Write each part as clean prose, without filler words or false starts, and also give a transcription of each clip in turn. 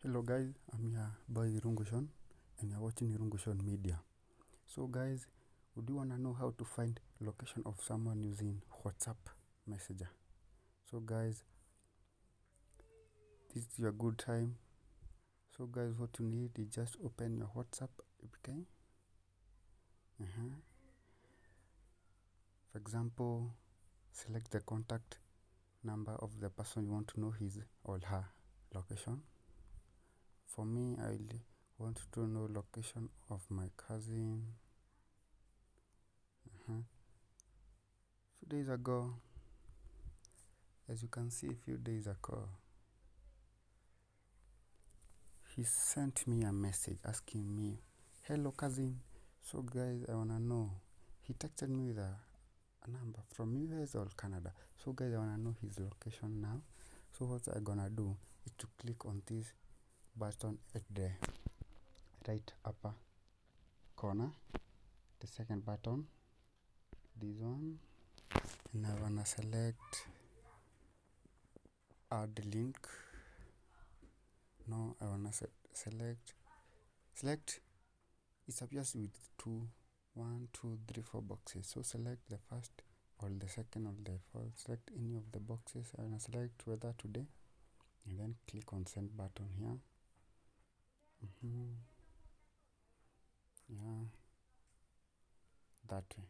Hello guys, I'm your boy Irungushon and you're watching Irungushon Media. So guys, would you wanna know how to find location of someone using WhatsApp Messenger? So guys, this is your good time. So guys, what you need is just open your WhatsApp APK. For example, select the contact number of the person you want to know his or her location. For me, I want to know location of my cousin. Few days ago, as you can see, a few days ago, he sent me a message asking me, hello cousin. So guys, I wanna know. He texted me with a number from US or Canada. So guys, I wanna know his location now. So what I gonna do is to click on this button at the right upper corner, the second button, this one, and I wanna select add link. No, I wanna select it appears with 4 boxes. So select the first or the second or the fourth. Select any of the boxes. I'm gonna select weather today and then click on send button here. Yeah, that way.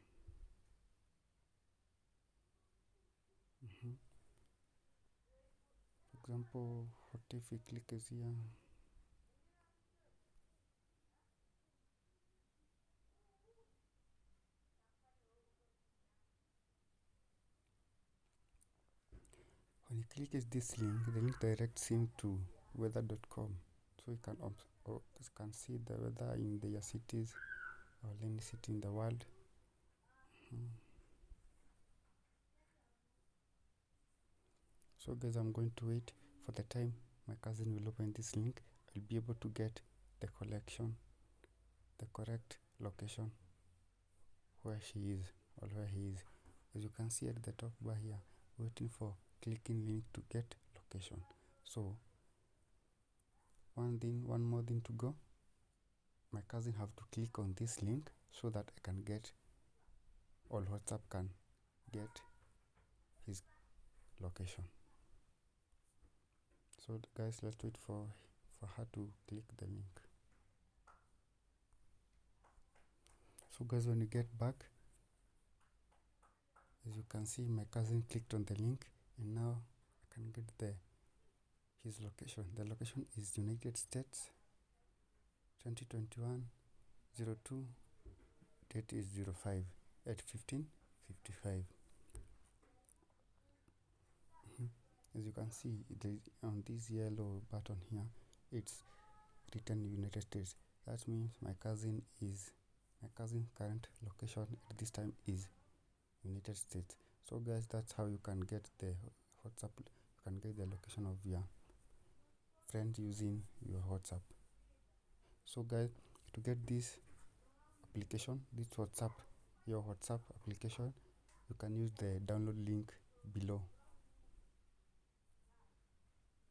For example, what if we click is here? When you click is this link, the link directs him to weather.com. So you can see the weather in their cities or any city in the world. So guys, I'm going to wait for the time my cousin will open this link. I'll be able to get the collection, the correct location where she is or where he is. As you can see at the top bar here, waiting for clicking link to get location. So one more thing to go. My cousin have to click on this link so that I can get, or WhatsApp can get his location. So guys, let's wait for her to click the link. So guys, when you get back, as you can see, my cousin clicked on the link and now I can get his location. The location is United States, 2021 02, date is 05 at 15:55. As you can see, on this yellow button here, it's written United States. That means my cousin current location at this time is United States. So guys, that's how you can get the WhatsApp. You can get the location of your friend using your WhatsApp. So guys, to get this application, your WhatsApp application, you can use the download link below.